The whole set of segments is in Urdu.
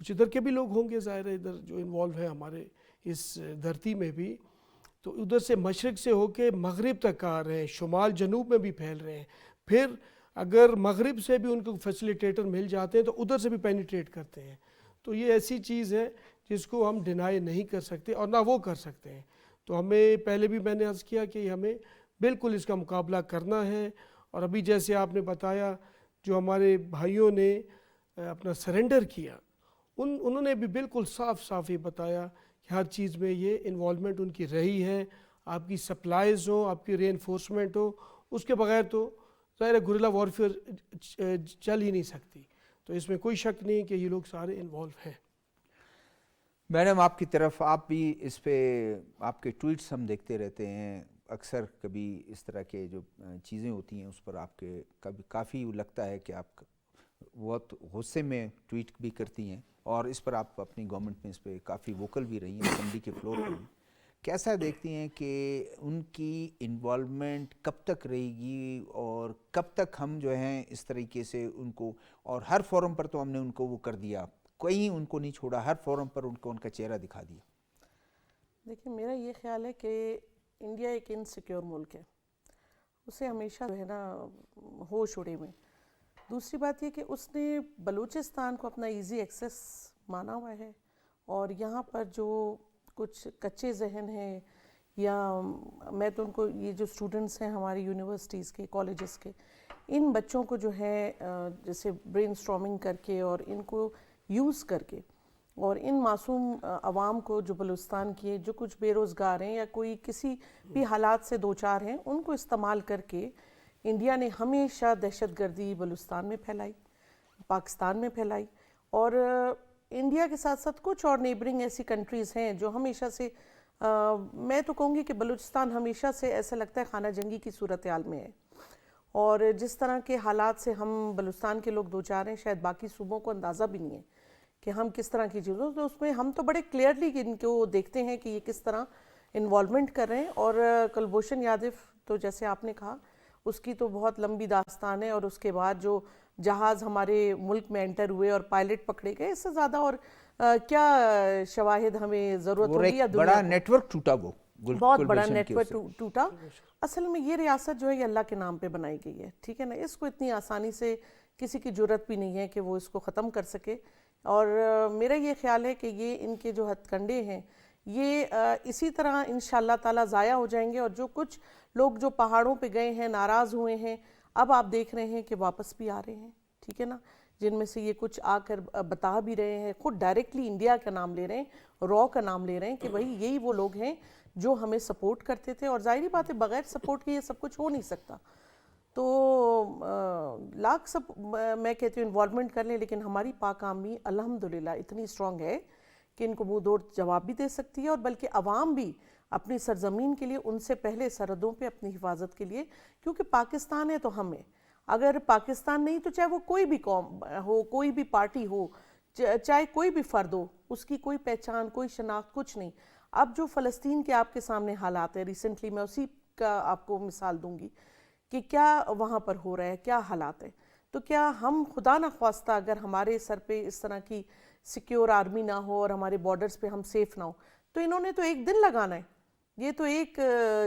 کچھ ادھر کے بھی لوگ ہوں گے ظاہر ہے ادھر جو انوالو ہیں ہمارے اس دھرتی میں بھی، تو ادھر سے مشرق سے ہو کے مغرب تک آ رہے ہیں، شمال جنوب میں بھی پھیل رہے ہیں، پھر اگر مغرب سے بھی ان کو فیسیلیٹیٹر مل جاتے ہیں تو ادھر سے بھی پینیٹریٹ کرتے ہیں. تو یہ ایسی چیز ہے جس کو ہم ڈینائی نہیں کر سکتے اور نہ وہ کر سکتے ہیں. تو ہمیں پہلے بھی میں نے عرض کیا کہ ہمیں بالکل اس کا مقابلہ کرنا ہے. اور ابھی جیسے آپ نے بتایا جو ہمارے بھائیوں نے اپنا سرنڈر کیا، انہوں نے بھی بالکل صاف صاف یہ بتایا کہ ہر چیز میں یہ انوالومنٹ ان کی رہی ہے. آپ کی سپلائز ہوں، آپ کی ری انفورسمنٹ ہو، اس کے بغیر تو ظاہر ہے گوریلا وارفیئر چل ہی نہیں سکتی. تو اس میں کوئی شک نہیں کہ یہ لوگ سارے انوالو ہیں. میڈم آپ کی طرف آپ بھی اس پہ آپ کے ٹویٹس ہم دیکھتے رہتے ہیں، اکثر کبھی اس طرح کے جو چیزیں ہوتی ہیں اس پر آپ کے کبھی کافی لگتا ہے کہ آپ بہت غصے میں ٹویٹ بھی کرتی ہیں، اور اس پر آپ اپنی گورنمنٹ میں اس پہ کافی ووکل بھی رہی ہیں اسمبلی کے فلور پر بھی. کیسا دیکھتی ہیں کہ ان کی انوالومنٹ کب تک رہے گی اور کب تک ہم جو ہیں اس طریقے سے ان کو، اور ہر فورم پر تو ہم نے ان کو وہ کر دیا، کہیں ان کو نہیں چھوڑا، ہر فورم پر ان کو ان کا چہرہ دکھا دیا. دیکھیں میرا یہ خیال ہے کہ انڈیا ایک انسیکیور ملک ہے، اسے ہمیشہ جو ہے نا ہوش اڑے میں. دوسری بات یہ کہ اس نے بلوچستان کو اپنا ایزی ایکسیس مانا ہوا ہے، اور یہاں پر جو کچھ کچے ذہن ہیں یا میں تو ان کو یہ جو اسٹوڈنٹس ہیں ہماری یونیورسٹیز کے کالجز کے، ان بچوں کو جو ہے جیسے برین اسٹارمنگ کر کے اور ان کو یوز کر کے، اور ان معصوم عوام کو جو بلوچستان کی جو کچھ بے روزگار ہیں یا کوئی کسی بھی حالات سے دوچار ہیں، ان کو استعمال کر کے انڈیا نے ہمیشہ دہشت گردی بلوچستان میں پھیلائی، پاکستان میں پھیلائی. اور انڈیا کے ساتھ ساتھ کچھ اور نیبرنگ ایسی کنٹریز ہیں جو ہمیشہ سے میں تو کہوں گی کہ بلوچستان ہمیشہ سے ایسا لگتا ہے خانہ جنگی کی صورتحال میں ہے. اور جس طرح کے حالات سے ہم بلوچستان کے لوگ دوچار ہیں شاید باقی صوبوں کو اندازہ بھی نہیں ہے کہ ہم کس طرح کی چیزوں، تو اس میں ہم تو بڑے کلیئرلی ان کو دیکھتے ہیں کہ یہ کس طرح انوالومنٹ کر رہے ہیں. اور کلبھوشن یادو تو جیسے آپ نے کہا اس کی تو بہت لمبی داستان ہے، اور اس کے بعد جو جہاز ہمارے ملک میں انٹر ہوئے اور پائلٹ پکڑے گئے، اس سے زیادہ اور کیا شواہد ہمیں ضرورت ہوگی یا دنیا بڑا نیٹ ورک ٹوٹا، وہ بہت بڑا نیٹ ورک ٹوٹا. اصل میں یہ ریاست جو ہے یہ اللہ کے نام پہ بنائی گئی ہے، ٹھیک ہے نا، اس کو اتنی آسانی سے کسی کی جرت بھی نہیں ہے کہ وہ اس کو ختم کر سکے. اور میرا یہ خیال ہے کہ یہ ان کے جو ہتھ کنڈے ہیں یہ اسی طرح انشاءاللہ تعالیٰ ضائع ہو جائیں گے. اور جو کچھ لوگ جو پہاڑوں پہ گئے ہیں ناراض ہوئے ہیں، اب آپ دیکھ رہے ہیں کہ واپس بھی آ رہے ہیں، ٹھیک ہے نا، جن میں سے یہ کچھ آ کر بتا بھی رہے ہیں، خود ڈائریکٹلی انڈیا کا نام لے رہے ہیں، را کا نام لے رہے ہیں کہ بھائی یہی وہ لوگ ہیں جو ہمیں سپورٹ کرتے تھے. اور ظاہری بات ہے بغیر سپورٹ کے یہ سب کچھ ہو نہیں سکتا. تو لاکھ میں کہتی ہوں انوالومنٹ کر لیں، لیکن ہماری پاک عوامی الحمدللہ اتنی اسٹرانگ ہے کہ ان کو منہ توڑ جواب بھی دے سکتی ہے. اور بلکہ عوام بھی اپنی سرزمین کے لیے ان سے پہلے سرحدوں پہ اپنی حفاظت کے لیے، کیونکہ پاکستان ہے تو ہم ہیں، اگر پاکستان نہیں تو چاہے وہ کوئی بھی قوم ہو، کوئی بھی پارٹی ہو، چاہے کوئی بھی فرد ہو، اس کی کوئی پہچان، کوئی شناخت کچھ نہیں. اب جو فلسطین کے آپ کے سامنے حالات ہیں، ریسنٹلی میں اسی کا آپ کو مثال دوں گی کہ کیا وہاں پر ہو رہا ہے، کیا حالات ہیں. تو کیا ہم خدا نخواستہ اگر ہمارے سر پہ اس طرح کی سیکیور آرمی نہ ہو اور ہمارے بارڈرز پہ ہم سیف نہ ہو، تو انہوں نے تو ایک دن لگانا ہے. یہ تو ایک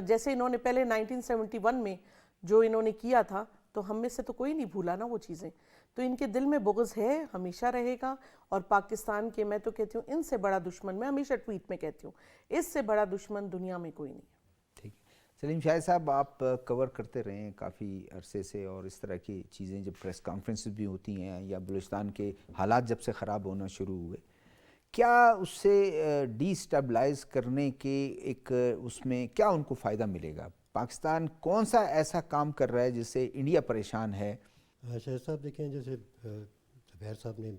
جیسے انہوں نے پہلے 1971 میں جو انہوں نے کیا تھا، تو ہم میں سے تو کوئی نہیں بھولا نا وہ چیزیں. تو ان کے دل میں بغض ہے، ہمیشہ رہے گا. اور پاکستان کے میں تو کہتی ہوں ان سے بڑا دشمن، میں ہمیشہ ٹویٹ میں کہتی ہوں اس سے بڑا دشمن دنیا میں کوئی نہیں ہے. ٹھیک ہے سلیم شاہد صاحب، آپ کور کرتے رہے ہیں کافی عرصے سے، اور اس طرح کی چیزیں جب پریس کانفرنسز بھی ہوتی ہیں یا بلوچستان کے حالات جب سے خراب ہونا شروع ہوئے، کیا اس سے ڈی اسٹیبلائز کرنے کے ایک اس میں کیا ان کو فائدہ ملے گا؟ پاکستان کون سا ایسا کام کر رہا ہے جس سے انڈیا پریشان ہے؟ شاہد صاحب دیکھیں، جیسے زبیر صاحب نے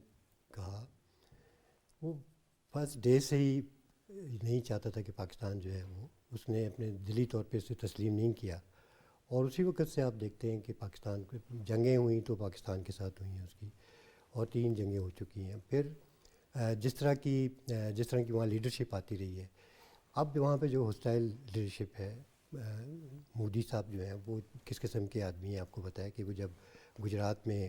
کہا، وہ فرسٹ ڈے سے ہی نہیں چاہتا تھا کہ پاکستان جو ہے وہ، اس نے اپنے دلی طور پہ اسے تسلیم نہیں کیا. اور اسی وقت سے آپ دیکھتے ہیں کہ پاکستان کو جنگیں ہوئیں تو پاکستان کے ساتھ ہوئی ہیں اس کی، اور 3 جنگیں ہو چکی ہیں. پھر جس طرح کی وہاں لیڈرشپ آتی رہی ہے، اب وہاں پہ جو ہوسٹائل لیڈرشپ ہے، مودی صاحب جو ہیں وہ کس قسم کے آدمی ہیں آپ کو پتہ ہے کہ وہ جب گجرات میں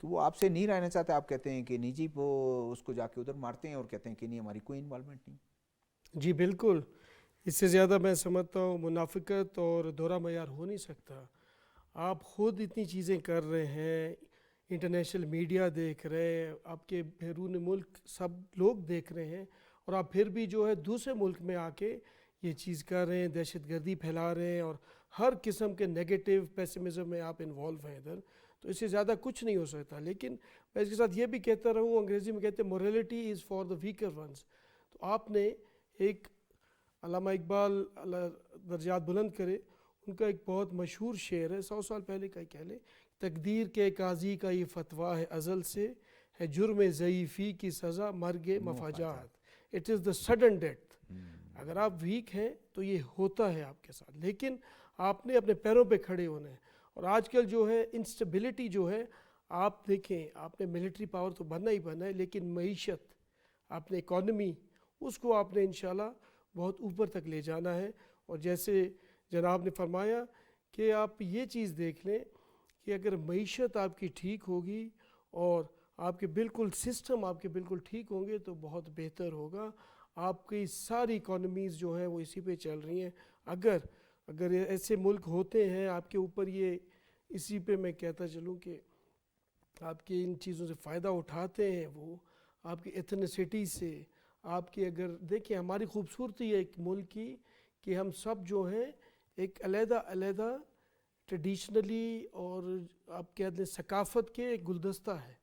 کہ وہ آپ سے نہیں رہنا چاہتے, آپ کہتے ہیں کہ نہیں جی, وہ اس کو جا کے ادھر مارتے ہیں اور کہتے ہیں کہ نہیں ہماری کوئی انوالومنٹ نہیں. جی بالکل, اس سے زیادہ میں سمجھتا ہوں منافقت اور دورہ معیار ہو نہیں سکتا. آپ خود اتنی چیزیں کر رہے ہیں, انٹرنیشنل میڈیا دیکھ رہے ہیں, آپ کے بیرون ملک سب لوگ دیکھ رہے ہیں, اور آپ پھر بھی جو ہے دوسرے ملک میں آ کے یہ چیز کر رہے ہیں, دہشت گردی پھیلا رہے ہیں, اور ہر قسم کے نیگیٹو پیسمزم میں آپ انوالو ہیں ادھر. تو اس سے زیادہ کچھ نہیں ہو سکتا. لیکن میں اس کے ساتھ یہ بھی کہتا رہوں, انگریزی میں کہتے ہیں morality is for the weaker ones. تو آپ نے ایک علامہ اقبال اللہ درجات بلند کرے, ان کا ایک بہت مشہور شعر ہے, 100 سال پہلے کا ہی کہہ لیں, تقدیر کے قاضی کا یہ فتویٰ ہے ازل سے, ہے جرم ضعیفی کی سزا مرگ مفاجات. It is the sudden death. اگر آپ ویک ہیں تو یہ ہوتا ہے آپ کے ساتھ, لیکن آپ نے اپنے پیروں پہ کھڑے ہونا ہے. اور آج کل جو ہے انسٹیبلٹی جو ہے, آپ دیکھیں آپ نے ملٹری پاور تو بننا ہی بننا ہے, لیکن معیشت, آپ نے اکانومی, اس کو آپ نے انشاءاللہ بہت اوپر تک لے جانا ہے. اور جیسے جناب نے فرمایا کہ آپ یہ چیز دیکھ لیں کہ اگر معیشت آپ کی ٹھیک ہوگی اور آپ کے بالکل سسٹم آپ کے بالکل ٹھیک ہوں گے تو بہت بہتر ہوگا. آپ کی ساری اکانومیز جو ہیں وہ اسی پہ چل رہی ہیں. اگر ایسے ملک ہوتے ہیں آپ کے اوپر, یہ اسی پہ میں کہتا چلوں کہ آپ کی ان چیزوں سے فائدہ اٹھاتے ہیں, وہ آپ کی ایتھنیسٹی سے, آپ کی, اگر دیکھیں ہماری خوبصورتی ہے ایک ملک کی کہ ہم سب جو ہیں ایک علیحدہ ٹریڈیشنلی اور آپ کہہ دیں ثقافت کے ایک گلدستہ ہے.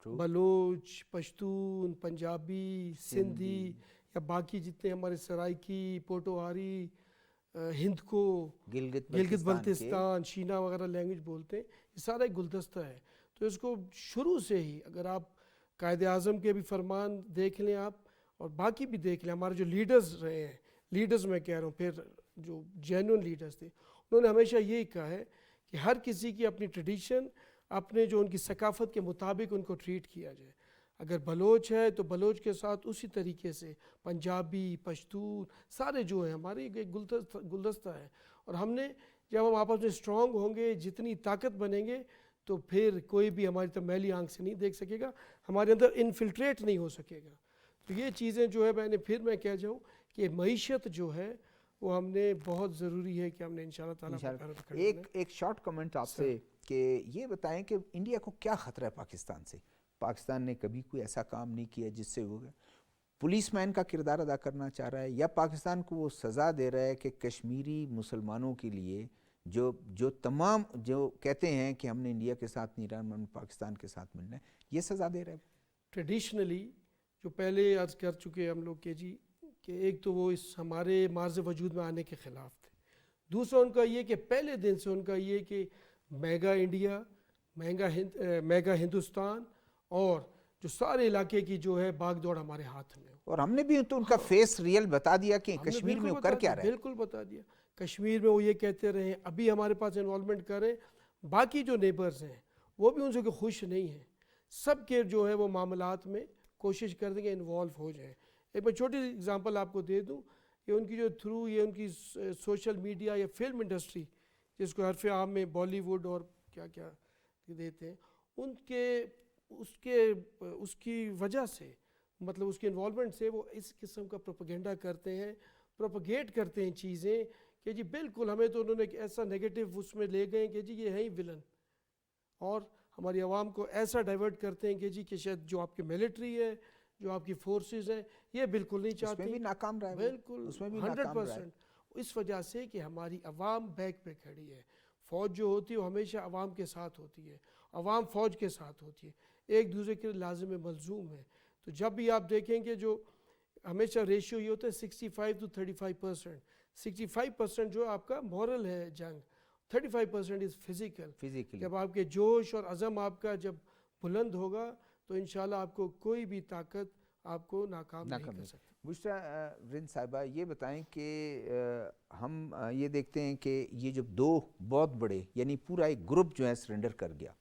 بلوچ, پشتون, پنجابی, سندھی یا باقی جتنے ہمارے سرائکی, پوٹوہاری, ہند کو, گلگت بلتستان, شینا وغیرہ لینگویج بولتے ہیں, یہ سارا ایک گلدستہ ہے. تو اس کو شروع سے ہی اگر آپ قائد اعظم کے بھی فرمان دیکھ لیں آپ, اور باقی بھی دیکھ لیں, ہمارے جو لیڈرز رہے ہیں, لیڈرز میں کہہ رہا ہوں, پھر جو جینون لیڈرز تھے, انہوں نے ہمیشہ یہی کہا ہے کہ ہر کسی کی اپنی ٹریڈیشن, اپنے جو ان کی ثقافت کے مطابق ان کو ٹریٹ کیا جائے. اگر بلوچ ہے تو بلوچ کے ساتھ اسی طریقے سے, پنجابی, پشتون, سارے جو ہیں ہمارے ایک گلدستہ ہے. اور ہم نے جب ہم آپس میں اسٹرانگ ہوں گے, جتنی طاقت بنیں گے, تو پھر کوئی بھی ہماری طرف میلی آنکھ سے نہیں دیکھ سکے گا, ہمارے اندر انفلٹریٹ نہیں ہو سکے گا. تو یہ چیزیں جو ہے میں کہہ جاؤں کہ معیشت جو ہے وہ ہم نے بہت ضروری ہے کہ ہم نے انشاءاللہ تعالیٰ ایک شارٹ کمنٹ آپ سے کہ یہ بتائیں کہ انڈیا کو کیا خطرہ ہے پاکستان سے. پاکستان نے کبھی کوئی ایسا کام نہیں کیا جس سے وہ پولیس مین کا کردار ادا کرنا چاہ رہا ہے, یا پاکستان کو وہ سزا دے رہا ہے کہ کشمیری مسلمانوں کے لیے جو تمام جو کہتے ہیں کہ ہم نے انڈیا کے ساتھ نہیں رہنا, پاکستان کے ساتھ ملنا ہے, یہ سزا دے رہا ہے. ٹریڈیشنلی جو پہلے عرض کر چکے ہم لوگ کہ ایک تو وہ اس ہمارے مارز وجود میں آنے کے خلاف تھے. دوسرا ان کا یہ کہ پہلے دن سے ان کا یہ کہ میگا انڈیا, میگا ہندوستان, اور جو سارے علاقے کی جو ہے باغ دوڑ ہمارے ہاتھ میں. اور ہم نے بھی تو ان کا فیس ریئل بتا دیا کہ کشمیر میں وہ کر کیا رہے ہیں. بالکل بتا دیا. کشمیر میں وہ یہ کہتے رہے ہیں, ابھی ہمارے پاس انوالومنٹ کریں. باقی جو نیبرز ہیں وہ بھی ان سے خوش نہیں ہیں, سب کے جو ہے وہ معاملات میں کوشش کر دیں کہ انوالو ہو جائیں. ایک میں چھوٹی سی اگزامپل آپ کو دے دوں کہ ان کی جو تھرو یہ ان کی سوشل میڈیا یا فلم انڈسٹری, جس کو حرف عام میں بالی ووڈ اور کیا کیا دیتے ہیں, اس کی وجہ سے, مطلب اس کی انوالومنٹ سے وہ اس قسم کا پروپیگنڈا کرتے ہیں, پروپیگیٹ کرتے ہیں چیزیں کہ جی بالکل ہمیں تو انہوں نے ایسا نیگیٹو اس میں لے گئے کہ جی یہ ہے ہی ولن, اور ہماری عوام کو ایسا ڈائیورٹ کرتے ہیں کہ جی کہ شاید جو آپ کی ملٹری ہے, جو آپ کی فورسز ہیں, یہ بالکل نہیں چاہتی. اس میں بھی ناکام رہا ہے, بالکل 100%. اس وجہ سے کہ ہماری عوام بیک پہ کھڑی ہے. فوج جو ہوتی ہے وہ ہمیشہ عوام کے ساتھ ہوتی ہے, عوام فوج کے ساتھ ہوتی ہے, ایک دوسرے کے لازم ملزوم ہے. تو جب بھی آپ دیکھیں کہ جو ہمیشہ ریشیو یہ ہوتا ہے 65 to 35%. 65% جو آپ کا مورل ہے جنگ, 35% از فزیکل. جب آپ کے جوش اور عزم آپ کا جب بلند ہوگا تو انشاءاللہ آپ کو کوئی بھی طاقت آپ کو ناکام نہیں کر سکتی. بشرا رند صاحبہ, یہ بتائیں کہ ہم یہ دیکھتے ہیں کہ یہ جب دو بہت بڑے, یعنی پورا ایک گروپ جو ہے سرنڈر کر گیا,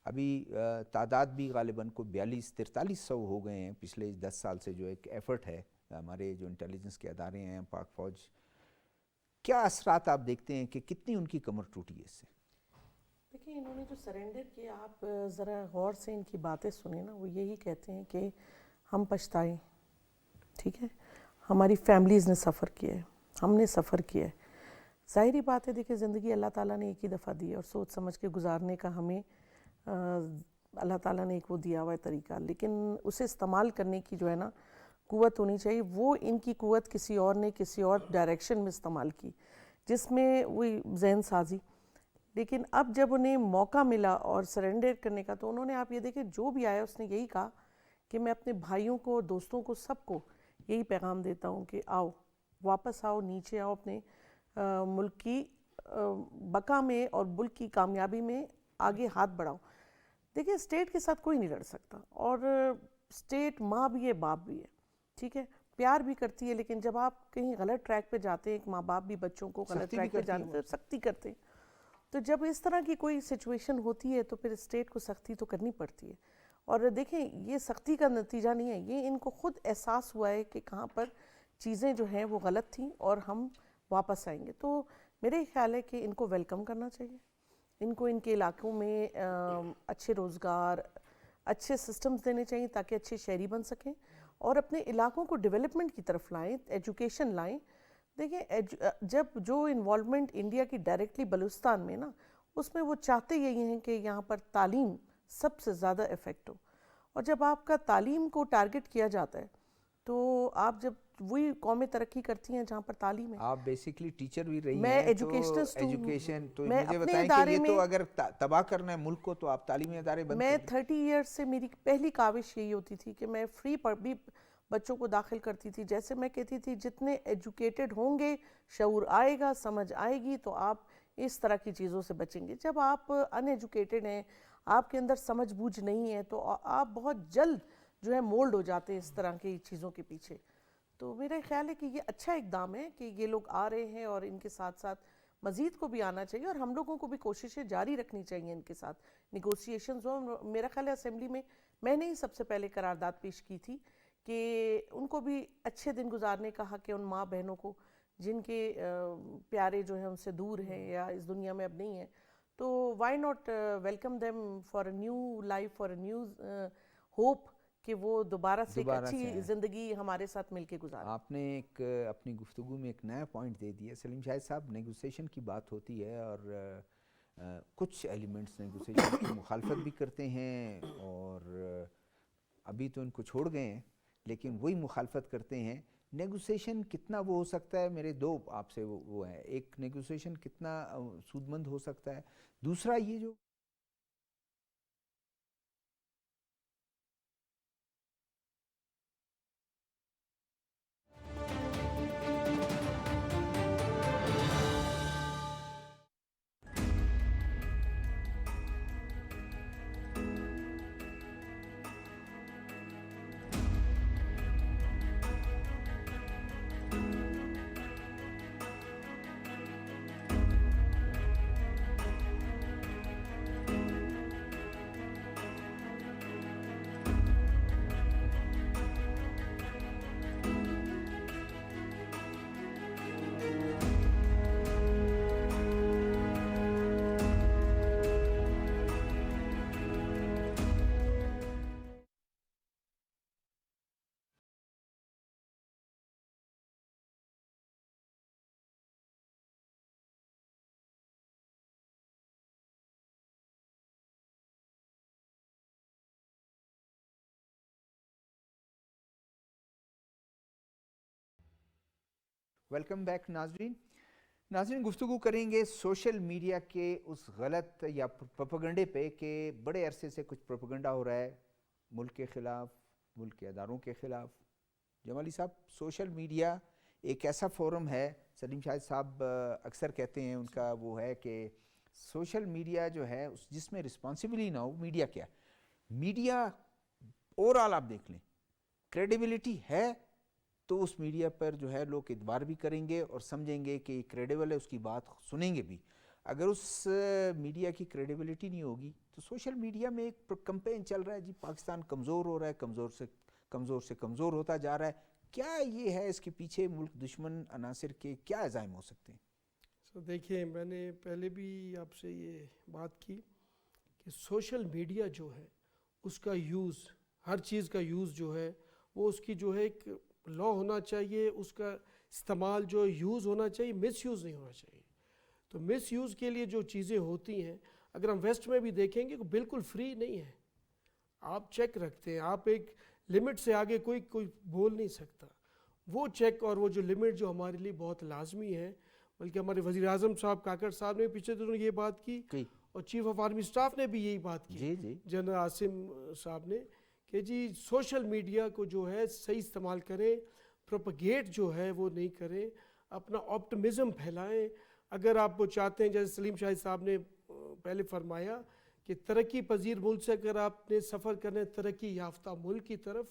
ابھی تعداد بھی غالباً کو 4200-4300 ہو گئے ہیں پچھلے 10 سال سے, جو ایک ایفرٹ ہے ہمارے جو انٹیلیجنس کے ادارے ہیں, پاک فوج, کیا اثرات آپ دیکھتے ہیں کہ کتنی ان کی کمر ٹوٹی ہے اس سے؟ دیکھیں انہوں نے جو سرنڈر کیا، آپ ذرا غور سے ان کی باتیں سنیں نا، وہ یہی کہتے ہیں کہ ہم پچھتائیں، ٹھیک ہے، ہماری فیملیز نے سفر کیا ہے، ہم نے سفر کیا ہے. ظاہری بات ہے، دیکھیں زندگی اللہ تعالیٰ نے ایک ہی دفعہ دی ہے اور سوچ سمجھ کے گزارنے کا ہمیں اللہ تعالیٰ نے ایک وہ دیا ہوا ہے طریقہ، لیکن اسے استعمال کرنے کی جو ہے نا قوت ہونی چاہیے. وہ ان کی قوت کسی اور نے کسی اور ڈائریکشن میں استعمال کی، جس میں وہی ذہن سازی. لیکن اب جب انہیں موقع ملا اور سرنڈر کرنے کا، تو انہوں نے، آپ یہ دیکھیں جو بھی آیا اس نے یہی کہا کہ میں اپنے بھائیوں کو، دوستوں کو، سب کو یہی پیغام دیتا ہوں کہ آؤ، واپس آؤ، نیچے آؤ، اپنے ملک کی بقا میں اور ملک کی کامیابی میں آگے ہاتھ بڑھاؤ. دیکھیں اسٹیٹ کے ساتھ کوئی نہیں لڑ سکتا، اور اسٹیٹ ماں بھی ہے، باپ بھی ہے، ٹھیک ہے، پیار بھی کرتی ہے، لیکن جب آپ کہیں غلط ٹریک پہ جاتے ہیں، ایک ماں باپ بھی بچوں کو غلط ٹریک پہ جانے سے سختی کرتے ہیں. تو جب اس طرح کی کوئی سچویشن ہوتی ہے تو پھر اسٹیٹ کو سختی تو کرنی پڑتی ہے. اور دیکھیں یہ سختی کا نتیجہ نہیں ہے، یہ ان کو خود احساس ہوا ہے کہ کہاں پر چیزیں جو ہیں وہ غلط تھیں اور ہم واپس آئیں گے. تو میرے خیال ہے کہ ان کو ویلکم کرنا چاہیے، ان کو ان کے علاقوں میں اچھے روزگار، اچھے سسٹمز دینے چاہیے تاکہ اچھے شہری بن سکیں اور اپنے علاقوں کو ڈیولپمنٹ کی طرف لائیں، ایجوکیشن لائیں. دیکھیں جب جو انوالومنٹ انڈیا کی ڈائریکٹلی بلوچستان میں نا، اس میں وہ چاہتے یہی ہیں کہ یہاں پر تعلیم سب سے زیادہ افیکٹ ہو. اور جب آپ کا تعلیم کو ٹارگٹ کیا جاتا ہے تو آپ جب وہی قومیں ترقی کرتی ہیں جہاں پر تعلیم ہے. آپ بیسیکلی ٹیچر بھی رہی میں ہیں، ایجوکیشنسٹ ہوں. ایجوکیشن تو میں مجھے اپنے بتائیں کہ ادارے یہ تو میں، اگر تباہ کرنا ہے ملک کو تو آپ تعلیمی ادارے بند میں کر دیں. 30 ایئرس سے میری پہلی کاوش یہی ہوتی تھی کہ میں فری بھی بچوں کو داخل کرتی تھی. جیسے میں کہتی تھی جتنے ایجوکیٹڈ ہوں گے، شعور آئے گا، سمجھ آئے گی، تو آپ اس طرح کی چیزوں سے بچیں گے. جب آپ ان ایجوکیٹڈ ہیں، آپ کے اندر سمجھ بوجھ نہیں ہے، تو آپ بہت جلد جو ہے مولڈ ہو جاتے ہیں اس طرح کی چیزوں کے پیچھے. تو میرا خیال ہے کہ یہ اچھا اقدام ہے کہ یہ لوگ آ رہے ہیں، اور ان کے ساتھ ساتھ مزید کو بھی آنا چاہیے، اور ہم لوگوں کو بھی کوششیں جاری رکھنی چاہیے ان کے ساتھ. نیگوسیشنز ہو. میرا خیال ہے اسمبلی میں نے ہی سب سے پہلے قرارداد پیش کی تھی کہ ان کو بھی اچھے دن گزارنے کا حق ہے، ان ماں بہنوں کو جن کے پیارے جو ہیں ان سے دور ہیں یا اس دنیا میں اب نہیں ہیں. تو why not welcome them for a new life, for a new hope کہ وہ دوبارہ سے ایک اچھی زندگی ہمارے ساتھ مل کے گزاریں. آپ نے ایک اپنی گفتگو میں ایک نیا پوائنٹ دے دیا سلیم شاہد صاحب. نیگوسیشن کی بات ہوتی ہے اور کچھ ایلیمنٹس نیگوسیشن کی مخالفت بھی کرتے ہیں، اور ابھی تو ان کو چھوڑ گئے ہیں لیکن وہی مخالفت کرتے ہیں. نیگوسیشن کتنا وہ ہو سکتا ہے؟ میرے دو آپ سے وہ ہیں. ایک نیگوسیشن کتنا سود مند ہو سکتا ہے، دوسرا یہ جو ویلکم بیک ناظرین گفتگو کریں گے سوشل میڈیا کے اس غلط یا پروپیگنڈے پہ کہ بڑے عرصے سے کچھ پروپیگنڈا ہو رہا ہے ملک کے خلاف، ملک کے اداروں کے خلاف. جمالی صاحب، سوشل میڈیا ایک ایسا فورم ہے، سلیم شاہد صاحب اکثر کہتے ہیں، ان کا وہ ہے کہ سوشل میڈیا جو ہے جس میں رسپانسبلی نہ ہو. میڈیا کیا میڈیا اوورآل آپ دیکھ لیں، کریڈیبلٹی ہے تو اس میڈیا پر جو ہے لوگ اعتبار بھی کریں گے اور سمجھیں گے کہ یہ کریڈیبل ہے، اس کی بات سنیں گے بھی. اگر اس میڈیا کی کریڈیبلٹی نہیں ہوگی تو سوشل میڈیا میں ایک کمپین چل رہا ہے جی پاکستان کمزور ہو رہا ہے، کمزور سے کمزور ہوتا جا رہا ہے. کیا یہ ہے اس کے پیچھے ملک دشمن عناصر کے کیا عزائم ہو سکتے ہیں؟ تو دیکھیں میں نے پہلے بھی آپ سے یہ بات کی کہ سوشل میڈیا جو ہے اس کا یوز، ہر چیز کا یوز جو ہے وہ اس کی جو ہے ایک لا ہونا چاہیے، اس کا استعمال جو یوز ہونا چاہیے، مس یوز نہیں ہونا چاہیے. تو مس یوز کے لیے جو چیزیں ہوتی ہیں اگر ہم ویسٹ میں بھی دیکھیں گے کہ بالکل فری نہیں ہے. آپ چیک رکھتے ہیں، آپ ایک لمٹ سے آگے کوئی بول نہیں سکتا. وہ چیک اور وہ جو لمٹ جو ہمارے لیے بہت لازمی ہے، بلکہ ہمارے وزیر اعظم صاحب کاکڑ صاحب نے پچھلے دنوں یہ بات کی اور چیف آف آرمی اسٹاف نے بھی یہی بات کی جنرل عاصم صاحب نے کہ جی سوشل میڈیا کو جو ہے صحیح استعمال کریں، پروپگیٹ جو ہے وہ نہیں کریں، اپنا آپٹمزم پھیلائیں. اگر آپ وہ چاہتے ہیں جیسے سلیم شاہد صاحب نے پہلے فرمایا کہ ترقی پذیر ملک سے اگر آپ نے سفر کرنا ہے ترقی یافتہ ملک کی طرف،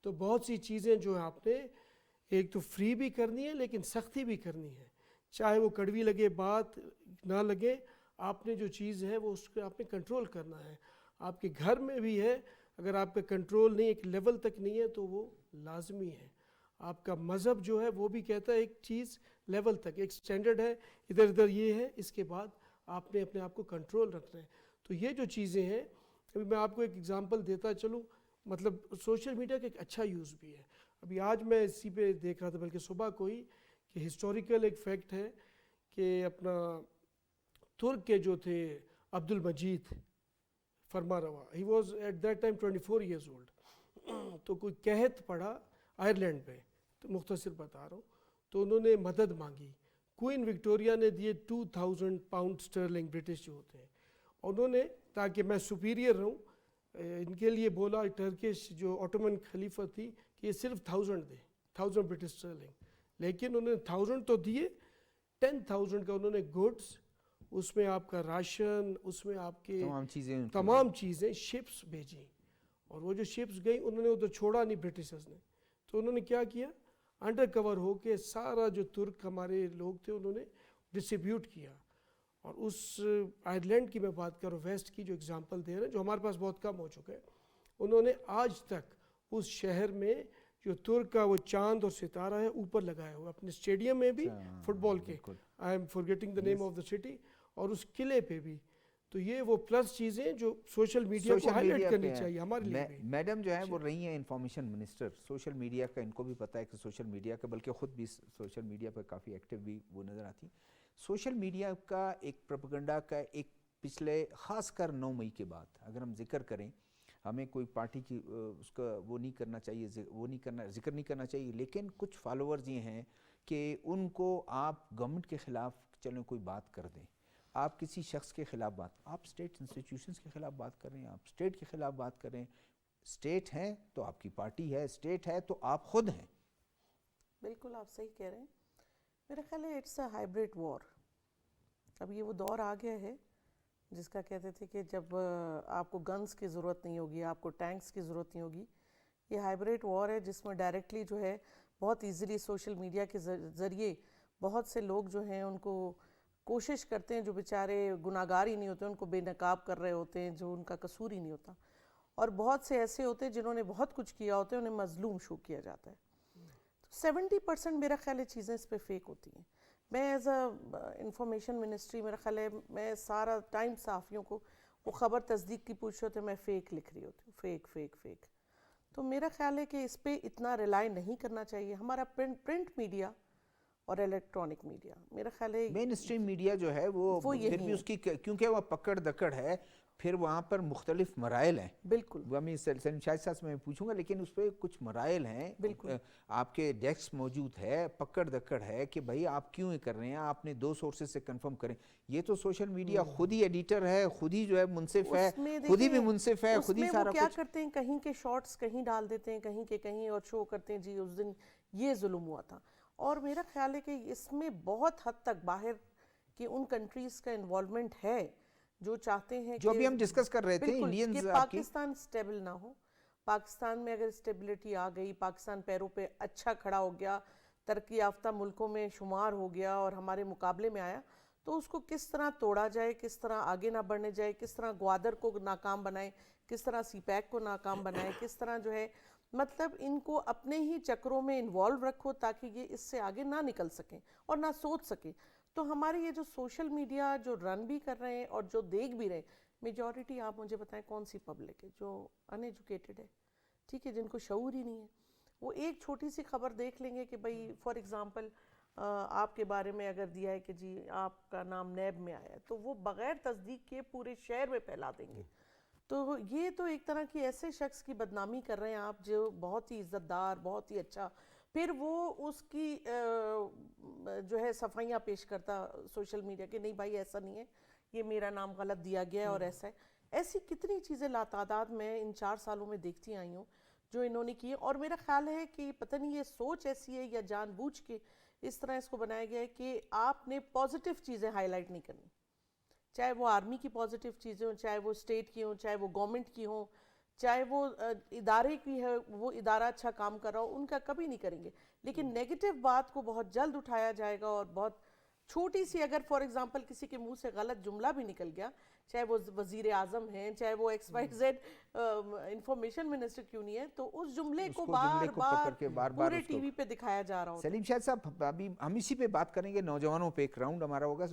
تو بہت سی چیزیں جو ہیں آپ نے ایک تو فری بھی کرنی ہے لیکن سختی بھی کرنی ہے. چاہے وہ کڑوی لگے بات نہ لگے، آپ نے جو چیز ہے وہ اس کو آپ نے کنٹرول کرنا ہے. آپ کے گھر میں بھی ہے، اگر آپ کا کنٹرول نہیں ایک لیول تک نہیں ہے تو وہ لازمی ہے. آپ کا مذہب جو ہے وہ بھی کہتا ہے ایک چیز لیول تک، ایک سٹینڈرڈ ہے، ادھر ادھر یہ ہے، اس کے بعد آپ نے اپنے آپ کو کنٹرول رکھنا ہے. تو یہ جو چیزیں ہیں، ابھی میں آپ کو ایک اگزامپل دیتا چلوں، مطلب سوشل میڈیا کا ایک اچھا یوز بھی ہے. ابھی آج میں اسی پہ دیکھ رہا تھا بلکہ صبح کو ہی کہ ہسٹوریکل ایک فیکٹ ہے کہ اپنا ترک کے جو تھے عبد المجید فرما روا، he was at that time 24 years old. تو کوئی قحط پڑا آئرلینڈ پہ، تو مختصر بتا رہا ہوں، تو انہوں نے مدد مانگی. کوئین وکٹوریا نے دیے 2000 پاؤنڈ اسٹرلنگ برٹش جو ہوتے ہیں، انہوں نے تاکہ میں سپیریئر رہوں ان کے لیے بولا ٹرکش جو آٹومن خلیفہ تھی کہ یہ صرف 1000 دے، 1000 برٹش اسٹرلنگ. لیکن انہوں نے 1000 تو دیے، 10,000 کا انہوں نے گڈس، اس میں آپ کا راشن، اس میں آپ کے تمام چیزیں شپس بھیجیں. اور وہ جو شپس گئیں انہوں نے ادھر چھوڑا نہیں برٹشرز نے. تو انہوں نے کیا کیا، انڈر کور ہو کے سارا جو ترک ہمارے لوگ تھے انہوں نے ڈسٹریبیوٹ کیا. اور اس آئرلینڈ کی میں بات کر رہا ہوں، ویسٹ کی جو اگزامپل دے رہے ہیں جو ہمارے پاس بہت کم ہو چکا ہے، انہوں نے آج تک اس شہر میں جو ترک کا وہ چاند اور ستارہ ہے اوپر لگایا ہوا اپنے اسٹیڈیم میں بھی فٹ بال کے، I am forgetting the name of the city, اور اس قلعے پہ بھی. تو یہ وہ پلس چیزیں جو سوشل میڈیا کو ہائی لائٹ کرنی چاہیے ہمارے لیے بھی. میڈم جو ہیں وہ رہی ہیں انفارمیشن منسٹر، سوشل میڈیا کا ان کو بھی پتہ ہے کہ سوشل میڈیا کا، بلکہ خود بھی سوشل میڈیا پہ کافی ایکٹیو بھی وہ نظر آتی. سوشل میڈیا کا ایک پروپیگنڈا کا ایک پچھلے خاص کر 9 مئی کے بعد اگر ہم ذکر کریں، ہمیں کوئی پارٹی کی اس کا وہ نہیں کرنا چاہیے، ذکر نہیں کرنا چاہیے، لیکن کچھ فالوورز یہ ہیں کہ ان کو آپ گورنمنٹ کے خلاف چلیں کوئی بات کر دیں، آپ کسی شخص کے خلاف بات، آپ اسٹیٹ انسٹیٹیوشنز کے خلاف بات کر رہے ہیں، آپ اسٹیٹ کے خلاف بات کر رہے ہیں. اسٹیٹ ہے تو آپ کی پارٹی ہے، اسٹیٹ ہے تو آپ خود ہیں. بالکل آپ صحیح کہہ رہے ہیں. میرا خیال ہے اٹس اے ہائبرڈ وار. اب یہ وہ دور آ گیا ہے جس کا کہتے تھے کہ جب آپ کو گنز کی ضرورت نہیں ہوگی، آپ کو ٹینکس کی ضرورت نہیں ہوگی. یہ ہائبرڈ وار ہے جس میں ڈائریکٹلی جو ہے بہت ایزیلی سوشل میڈیا کے ذریعے بہت سے لوگ جو ہیں ان کو کوشش کرتے ہیں، جو بیچارے گناہگار ہی نہیں ہوتے، ان کو بے نقاب کر رہے ہوتے ہیں جو ان کا قصور ہی نہیں ہوتا. اور بہت سے ایسے ہوتے ہیں جنہوں نے بہت کچھ کیا ہوتا ہے، انہیں مظلوم شو کیا جاتا ہے. 70% میرا خیال ہے چیزیں اس پہ فیک ہوتی ہیں. میں ایز اے انفارمیشن منسٹری میرا خیال ہے میں سارا ٹائم صحافیوں کو وہ خبر تصدیق کی پوچھ رہے ہوتے ہیں، میں فیک لکھ رہی ہوتی ہوں، فیک فیک فیک. تو میرا خیال ہے کہ اس پہ اتنا ریلائی نہیں کرنا چاہیے. ہمارا پرنٹ میڈیا اور الیکٹرانک میڈیا میرا خیال ہے مین اسٹریم میڈیا جو ہے وہ پھر بھی اس کی کیونکہ وہ پکڑ دکڑ ہے، پھر وہاں پر مختلف مرائل ہیں. بالکل وہ میں سلیم شاہد صاحب سے میں پوچھوں گا، لیکن اس پہ کچھ مرائل ہیں. بالکل آپ کے ڈیسک موجود ہے، پکڑ دکڑ ہے کہ بھائی آپ کیوں یہ کر رہے ہیں، آپ نے 2 سورسز سے کنفرم کریں. یہ تو سوشل میڈیا خود ہی ایڈیٹر ہے، خود ہی جو ہے منصف ہے، خود ہی بھی منصف ہے، خود ہی سارا کچھ. کیا کرتے ہیں، کہیں کے شارٹس کہیں ڈال دیتے ہیں، کہیں کے کہیں، اور شو کرتے ہیں جی اس دن یہ ظلم ہوا تھا. اور میرا خیال ہے کہ اس میں بہت حد تک باہر کہ ان کنٹریز کا انوالومنٹ ہے جو چاہتے ہیں جو ابھی ہم ڈسکس کر رہے تھے انڈینز، کہ پاکستان سٹیبل نہ ہو. پاکستان میں اگر سٹیبلٹی آ گئی، پاکستان پیروں پہ اچھا کھڑا ہو گیا، ترقی یافتہ ملکوں میں شمار ہو گیا اور ہمارے مقابلے میں آیا، تو اس کو کس طرح توڑا جائے، کس طرح آگے نہ بڑھنے جائے، کس طرح گوادر کو ناکام بنائے، کس طرح سی پیک کو ناکام بنائے، کس طرح جو ہے مطلب ان کو اپنے ہی چکروں میں انوالو رکھو تاکہ یہ اس سے آگے نہ نکل سکیں اور نہ سوچ سکیں. تو ہمارے یہ جو سوشل میڈیا جو رن بھی کر رہے ہیں اور جو دیکھ بھی رہے ہیں, میجورٹی آپ مجھے بتائیں کون سی پبلک ہے جو ان ایجوکیٹڈ ہے, ٹھیک ہے, جن کو شعور ہی نہیں ہے. وہ ایک چھوٹی سی خبر دیکھ لیں گے کہ بھئی فار ایگزامپل آپ کے بارے میں اگر دیا ہے کہ جی آپ کا نام نیب میں آیا ہے, تو وہ بغیر تصدیق کے پورے شہر میں پھیلا دیں گے. تو یہ تو ایک طرح کی ایسے شخص کی بدنامی کر رہے ہیں آپ جو بہت ہی عزت دار, بہت ہی اچھا, پھر وہ اس کی جو ہے صفائیاں پیش کرتا سوشل میڈیا کہ نہیں بھائی ایسا نہیں ہے, یہ میرا نام غلط دیا گیا ہے اور ایسا ہے. ایسی کتنی چیزیں لاتعداد میں ان 4 سالوں میں دیکھتی آئی ہوں جو انہوں نے کی. اور میرا خیال ہے کہ پتہ نہیں یہ سوچ ایسی ہے یا جان بوجھ کے اس طرح اس کو بنایا گیا ہے کہ آپ نے پازیٹیو چیزیں ہائی لائٹ نہیں کرنی, چاہے وہ آرمی کی پازیٹیو چیزیں ہوں, چاہے وہ اسٹیٹ کی ہوں, چاہے وہ گورنمنٹ کی ہوں, چاہے وہ ادارے کی ہے, وہ ادارہ اچھا کام کر رہا ہو, ان کا کبھی نہیں کریں گے. لیکن نیگیٹو بات کو بہت جلد اٹھایا جائے گا, اور بہت چھوٹی سی اگر فار ایگزامپل کسی کے منہ سے غلط جملہ بھی نکل گیا, چاہے وہ وزیر اعظم ہیں, چاہے وہ X Y Z information minister کیوں نہیں ہے, تو اس جملے کو بار بار پورے ٹی وی پہ دکھایا جا رہا ہوتا ہے. سلیم شاہد صاحب, ابھی ہم اسی پہ بات کریں گے, نوجوانوں پہ ایک راؤنڈ ہمارا ہوگا.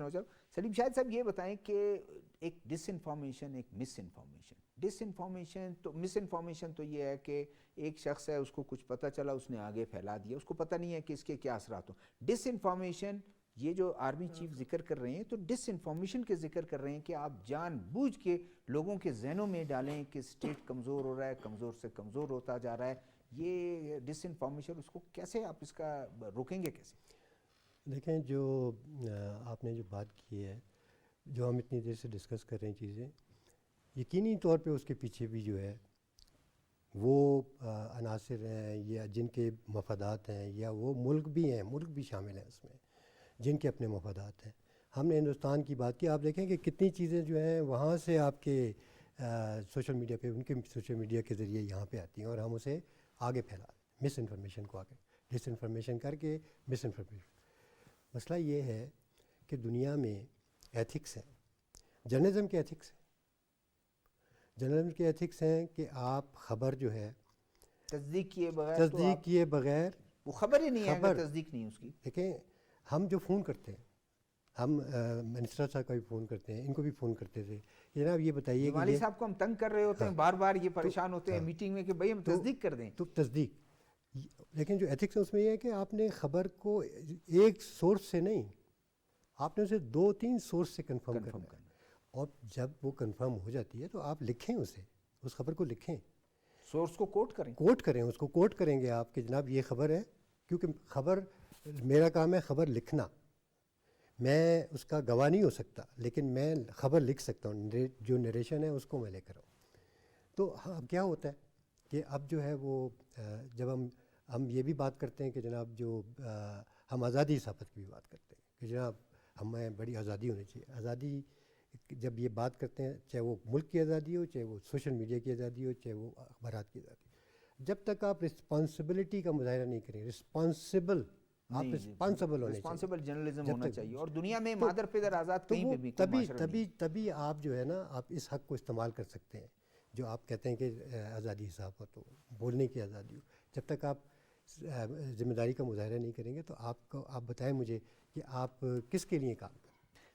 سلیم شاہد صاحب یہ بتائیں کہ ایک ڈس انفارمیشن, ایک مس انفارمیشن. ڈس انفارمیشن تو مس انفارمیشن تو یہ ہے کہ ایک شخص ہے, اس کو کچھ پتہ چلا, اس نے آگے پھیلا دیا, اس کو پتہ نہیں ہے کہ اس کے کیا اثرات ہوں. ڈس انفارمیشن یہ جو آرمی چیف ذکر کر رہے ہیں, تو ڈس انفارمیشن کے ذکر کر رہے ہیں کہ آپ جان بوجھ کے لوگوں کے ذہنوں میں ڈالیں کہ اسٹیٹ کمزور ہو رہا ہے, کمزور سے کمزور ہوتا جا رہا ہے. یہ ڈس انفارمیشن, اس کو کیسے آپ اس کا روکیں گے کیسے؟ دیکھیں, جو آپ نے جو بات کی ہے, جو ہم اتنی دیر سے ڈسکس کر رہے ہیں چیزیں, یقینی طور پہ اس کے پیچھے بھی جو ہے وہ عناصر ہیں یا جن کے مفادات ہیں, یا وہ ملک بھی ہیں, ملک بھی شامل ہیں اس میں جن کے اپنے مفادات ہیں. ہم نے ہندوستان کی بات کی, آپ دیکھیں کہ کتنی چیزیں جو ہیں وہاں سے آپ کے سوشل میڈیا پہ, ان کے سوشل میڈیا کے ذریعے یہاں پہ آتی ہیں, اور ہم اسے آگے پھیلا دیں, مس انفارمیشن کو آگے ڈس انفارمیشن کر کے مس انفارمیشن. مسئلہ یہ ہے کہ دنیا میں ایتھکس ہیں, جرنلزم کے ایتھکس ہیں. جرنلزم کے ایتھکس ہیں کہ آپ خبر جو ہے تصدیق کیے بغیر وہ خبر ہی نہیں ہے, تصدیق نہیں اس کی. دیکھیں, ہم جو فون کرتے ہیں, ہم منسٹر صاحب کا بھی فون کرتے ہیں, ان کو بھی فون کرتے تھے, جناب یہ بتائیے کہ والد صاحب کو ہم تنگ کر رہے ہوتے ہیں بار بار, یہ پریشان ہوتے ہیں میٹنگ میں کہ بھئی ہم تصدیق کر دیں. تو تصدیق, لیکن جو ایتھکس ہے اس میں یہ ہے کہ آپ نے خبر کو ایک سورس سے نہیں, آپ نے اسے 2-3 سورس سے کنفرم کرنا ہے, اور جب وہ کنفرم ہو جاتی ہے تو آپ لکھیں اسے, اس خبر کو لکھیں, سورس کو کوٹ کریں, اس کو کوٹ کریں گے آپ کہ جناب یہ خبر ہے. کیونکہ خبر, میرا کام ہے خبر لکھنا, میں اس کا گواہ نہیں ہو سکتا, لیکن میں خبر لکھ سکتا ہوں, جو نریشن ہے اس کو میں لے کر آؤں. تو اب کیا ہوتا ہے کہ اب جو ہے وہ جب ہم یہ بھی بات کرتے ہیں کہ جناب جو ہم آزادی صحافت کی بھی بات کرتے ہیں کہ جناب ہمیں بڑی آزادی ہونی چاہیے. آزادی جب یہ بات کرتے ہیں, چاہے وہ ملک کی آزادی ہو, چاہے وہ سوشل میڈیا کی آزادی ہو, چاہے وہ اخبارات کی آزادی ہو, جب تک آپ رسپانسبلٹی کا مظاہرہ نہیں کریں, رسپانسبل جرنلزم ہونا چاہیے, اور دنیا میں مادر پدر آزاد کہیں پہ بھی تبھی آپ جو ہے نا, آپ اس حق کو استعمال کر سکتے ہیں جو آپ کہتے ہیں کہ آزادی صحافت ہو, بولنے کی آزادی ہو. جب تک آپ ذمہ داری کا مظاہرہ نہیں کریں گے تو آپ بتائیں مجھے کہ آپ کس کے لیے کام کریں.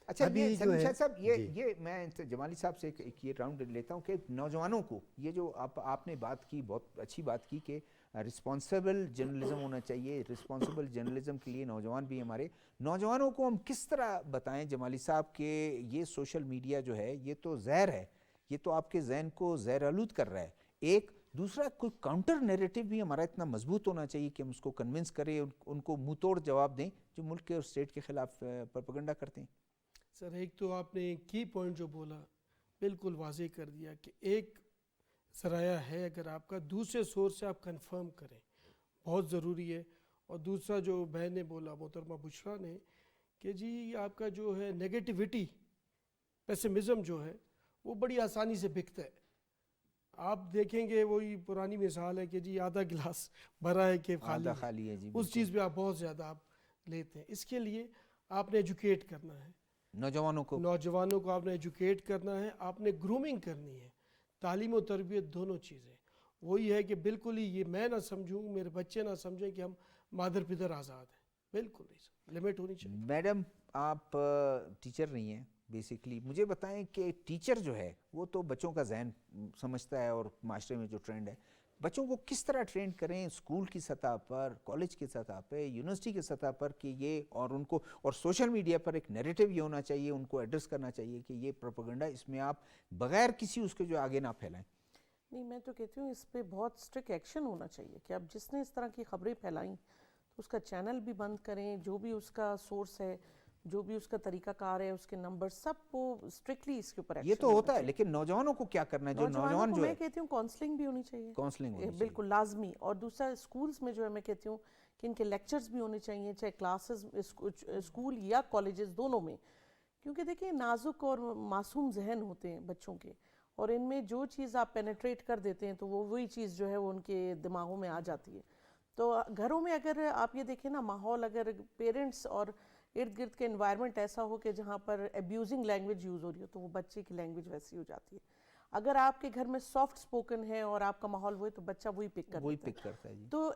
اچھا, یہ سلیم شاہد صاحب, یہ میں جمالی صاحب سے ایک یہ راؤنڈ لیتا ہوں کہ نوجوانوں کو, یہ جو آپ نے بات کی, بہت اچھی بات کی کہ رسپانسبل جرنلزم ہونا چاہیے. رسپانسبل جرنلزم کے لیے نوجوان بھی ہمارے, نوجوانوں کو ہم کس طرح بتائیں جمالی صاحب کہ یہ سوشل میڈیا جو ہے یہ تو زہر ہے, یہ تو آپ کے ذہن کو زہر آلود کر رہا ہے. ایک دوسرا کوئی کاؤنٹر نیریٹو بھی ہمارا اتنا مضبوط ہونا چاہیے کہ ہم اس کو کنونس کریں, ان کو منہ توڑ جواب دیں جو ملک کے اور اسٹیٹ کے خلاف پروپیگنڈا کرتے ہیں. سر, ایک تو آپ نے کی پوائنٹ جو بولا بالکل واضح کر دیا کہ ایک ذرائع ہے, اگر آپ کا دوسرے سورس سے آپ کنفرم کریں, بہت ضروری ہے. اور دوسرا جو بہن نے بولا, محترمہ بشرا نے, کہ جی آپ کا جو ہے نیگیٹیوٹی, پیسمزم جو ہے وہ بڑی آسانی سے بکتا ہے. آپ دیکھیں گے وہی پرانی مثال ہے کہ جی آدھا گلاس بھرا ہے کہ خالی ہے, اس چیز پہ آپ بہت زیادہ آپ لیتے ہیں. اس کے لیے آپ نے ایجوکیٹ کرنا ہے نوجوانوں کو, آپ نے ایجوکیٹ کرنا ہے, آپ نے گرومنگ کرنی ہے, تعلیم و تربیت دونوں چیزیں. وہی ہے کہ بالکل ہی یہ میں نہ سمجھوں, میرے بچے نہ سمجھیں کہ ہم مادر پدر آزاد ہیں. بالکل نہیں سر، لمٹ ہونی چاہیے. میڈم آپ ٹیچر نہیں ہیں بیسیکلی، مجھے بتائیں کہ ٹیچر جو ہے وہ تو بچوں کا ذہن سمجھتا ہے اور معاشرے میں جو ٹرینڈ ہے بچوں کو کس طرح ٹرین کریں اسکول کی سطح پر، کالج کی سطح پہ، یونیورسٹی کی سطح پر، کہ یہ اور ان کو اور سوشل میڈیا پر ایک نیریٹو یہ ہونا چاہیے، ان کو ایڈریس کرنا چاہیے کہ یہ پروپیگنڈا اس میں آپ بغیر کسی اس کے جو آگے نہ پھیلائیں. نہیں، میں تو کہتی ہوں اس پہ بہت اسٹرکٹ ایکشن ہونا چاہیے کہ اب جس نے اس طرح کی خبریں پھیلائیں تو اس کا چینل بھی بند کریں، جو بھی اس کا سورس ہے، جو بھی اس کا طریقہ کار ہے، اس کے نمبر سب کو اسٹرکٹلی اس کے اوپر ایکشن. یہ تو ہوتا ہے، لیکن نوجوانوں کو کیا کرنا ہے؟ جو نوجوان جو میں ہے کہتی ہوں کاؤنسلنگ بھی ہونی چاہیے، کاؤنسلنگ ہونی چاہیے. بالکل لازمی. اور دوسرا اسکولز میں جو ہے میں کہتی ہوں کہ ان کے لیکچرز بھی ہونے چاہیے، چاہے کلاسز اسکول یا کالجز دونوں میں، کیونکہ دیکھیں نازک اور معصوم ذہن ہوتے ہیں بچوں کے، اور ان میں جو چیز آپ پینیٹریٹ کر دیتے ہیں تو وہ وہی چیز جو ہے وہ ان کے دماغوں میں آ جاتی ہے. تو گھروں میں اگر آپ یہ دیکھیں نا، ماحول اگر پیرنٹس اور ارد گرد کے انوائرمنٹ ایسا ہو کہ جہاں پر ابیوزنگ لینگویج یوز ہو رہی ہو تو وہ بچے کی لینگویج ویسی ہو جاتی ہے. اگر آپ کے گھر میں سافٹ سپوکن ہے اور آپ کا ماحول وہی تو بچہ وہی پک کرتا ہے. جی. تو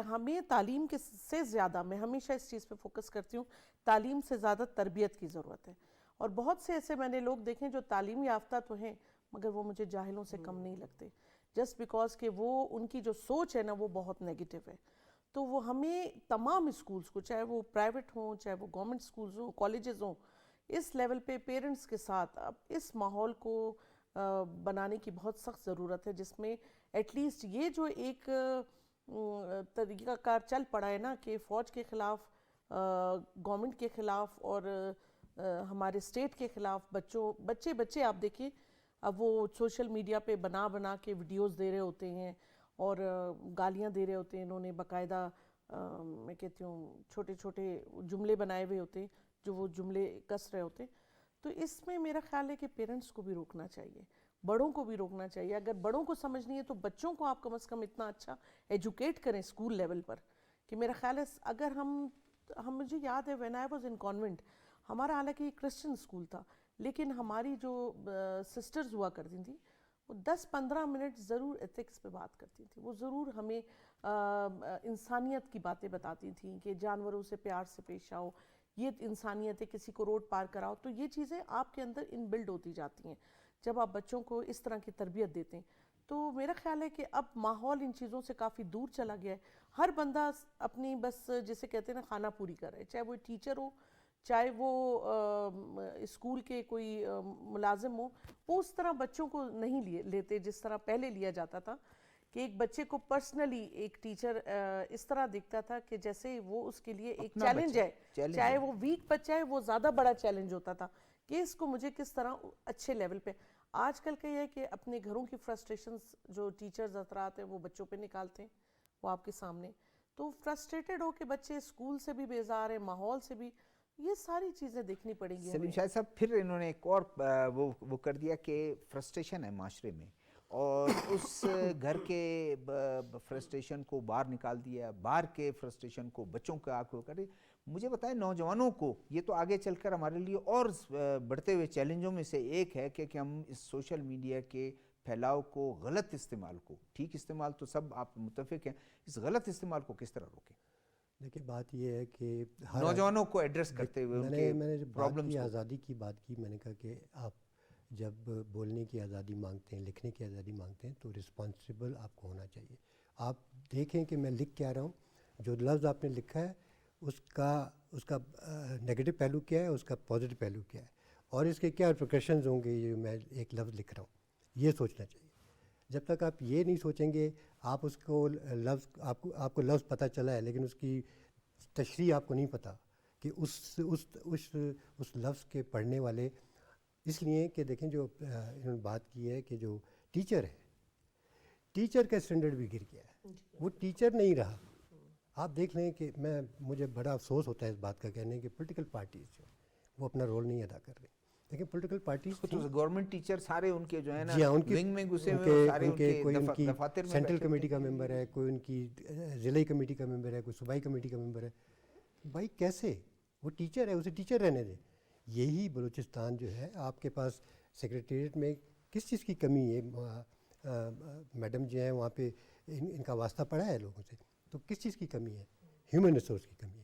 ہمیں تعلیم کے سے زیادہ، میں ہمیشہ اس چیز پہ فوکس کرتی ہوں، تعلیم سے زیادہ تربیت کی ضرورت ہے. اور بہت سے ایسے میں نے لوگ دیکھیں جو تعلیم یافتہ تو ہیں مگر وہ مجھے جاہلوں سے کم نہیں لگتے، جسٹ بیکاز کہ وہ ان کی جو سوچ ہے نا وہ بہت نیگیٹو ہے. تو وہ ہمیں تمام اسکولز کو، چاہے وہ پرائیویٹ ہوں، چاہے وہ گورنمنٹ اسکولز ہوں، کالجز ہوں، اس لیول پہ پیرنٹس کے ساتھ اب اس ماحول کو بنانے کی بہت سخت ضرورت ہے، جس میں ایٹ لیسٹ یہ جو ایک طریقہ کار چل پڑا ہے نا کہ فوج کے خلاف، گورنمنٹ کے خلاف اور ہمارے اسٹیٹ کے خلاف بچے آپ دیکھیں اب وہ سوشل میڈیا پہ بنا کے ویڈیوز دے رہے ہوتے ہیں اور گالیاں دے رہے ہوتے ہیں. انہوں نے باقاعدہ میں کہتی ہوں چھوٹے چھوٹے جملے بنائے ہوئے ہوتے ہیں جو وہ جملے کس رہے ہوتے ہیں. تو اس میں میرا خیال ہے کہ پیرنٹس کو بھی روکنا چاہیے، بڑوں کو بھی روکنا چاہیے. اگر بڑوں کو سمجھنی ہے تو بچوں کو آپ کم از کم اتنا اچھا ایجوکیٹ کریں اسکول لیول پر کہ میرا خیال ہے اگر ہم مجھے یاد ہے when I was in convent, ہمارا حالانکہ یہ کرسچن اسکول تھا لیکن ہماری جو سسٹرز ہوا کرتی تھیں وہ 10-15 منٹ ضرور ایتھکس پہ بات کرتی تھیں، وہ ضرور ہمیں انسانیت کی باتیں بتاتی تھیں کہ جانوروں سے پیار سے پیش آؤ، یہ انسانیت ہے، کسی کو روڈ پار کراؤ. تو یہ چیزیں آپ کے اندر ان بلڈ ہوتی جاتی ہیں جب آپ بچوں کو اس طرح کی تربیت دیتے ہیں. تو میرا خیال ہے کہ اب ماحول ان چیزوں سے کافی دور چلا گیا ہے. ہر بندہ اپنی بس جسے کہتے ہیں نا خانہ پوری کر رہا ہے، چاہے وہ ٹیچر ہو، چاہے وہ اسکول کے کوئی ملازم ہو. وہ اس طرح بچوں کو نہیں لیتے جس طرح پہلے لیا جاتا تھا کہ ایک بچے کو پرسنلی ایک ٹیچر اس طرح دیکھتا تھا کہ جیسے وہ اس کے لیے ایک چیلنج ہے، چاہے وہ ویک بچہ ہے وہ زیادہ بڑا چیلنج ہوتا تھا کہ اس کو مجھے کس طرح اچھے لیول پہ. آج کل کا یہ ہے کہ اپنے گھروں کی فرسٹریشنز جو ٹیچرز اثرات ہیں وہ بچوں پہ نکالتے ہیں، وہ آپ کے سامنے. تو فرسٹریٹڈ ہو کے بچے اسکول سے بھی بیزار ہیں، ماحول سے بھی، یہ ساری چیزیں دیکھنی پڑیں گی. سلیم شاہد صاحب پھر انہوں نے ایک اور وہ کر دیا کہ فرسٹریشن ہے معاشرے میں اور اس گھر کے فرسٹریشن کو باہر نکال دیا، باہر کے فرسٹریشن کو بچوں کا آنکھ کر دیا. مجھے بتائیں نوجوانوں کو یہ تو آگے چل کر ہمارے لیے اور بڑھتے ہوئے چیلنجوں میں سے ایک ہے کہ ہم اس سوشل میڈیا کے پھیلاؤ کو، غلط استعمال کو، ٹھیک استعمال تو سب آپ متفق ہیں، اس غلط استعمال کو کس طرح روکیں؟ دیکھیں بات یہ ہے کہ نوجوانوں کو ایڈریس کرتے ہوئے ان کے میں نے جب پرابلمز کو، آزادی کی بات کی، میں نے کہا کہ آپ جب بولنے کی آزادی مانگتے ہیں، لکھنے کی آزادی مانگتے ہیں تو رسپانسبل آپ کو ہونا چاہیے. آپ دیکھیں کہ میں لکھ کیا رہا ہوں، جو لفظ آپ نے لکھا ہے اس کا نیگیٹو پہلو کیا ہے، اس کا پازیٹو پہلو کیا ہے، اور اس کے کیا ریپریکشنز ہوں گے یہ میں ایک لفظ لکھ رہا ہوں، یہ سوچنا چاہیے. جب تک آپ یہ نہیں سوچیں گے، آپ اس کو لفظ آپ کو لفظ پتہ چلا ہے لیکن اس کی تشریح آپ کو نہیں پتہ کہ اس لفظ کے پڑھنے والے، اس لیے کہ دیکھیں جو انہوں نے بات کی ہے کہ جو ٹیچر ہے، ٹیچر کا اسٹینڈرڈ بھی گر گیا ہے، وہ ٹیچر نہیں رہا. آپ دیکھ لیں کہ مجھے بڑا افسوس ہوتا ہے اس بات کا کہنے کہ پولیٹیکل پارٹیز جو وہ اپنا رول نہیں ادا کر رہی. لیکن پولیٹیکل پارٹیز تو گورنمنٹ ٹیچر سارے ان کے جو ہے نا ونگ میں گھسے ہوئے، سارے ان کے کوئی ان کی دفاتر میں سینٹرل کمیٹی کا ممبر ہے، کوئی ان کی ضلعی کمیٹی کا ممبر ہے، کوئی صوبائی کمیٹی کا ممبر ہے. بھائی کیسے؟ وہ ٹیچر ہے، اسے ٹیچر رہنے دیں. یہی بلوچستان جو ہے، آپ کے پاس سیکریٹریٹ میں کس چیز کی کمی ہے؟ میڈم جو ہیں وہاں پہ ان کا واسطہ پڑا ہے لوگوں سے، تو کس چیز کی کمی ہے؟ ہیومن ریسورس کی کمی ہے.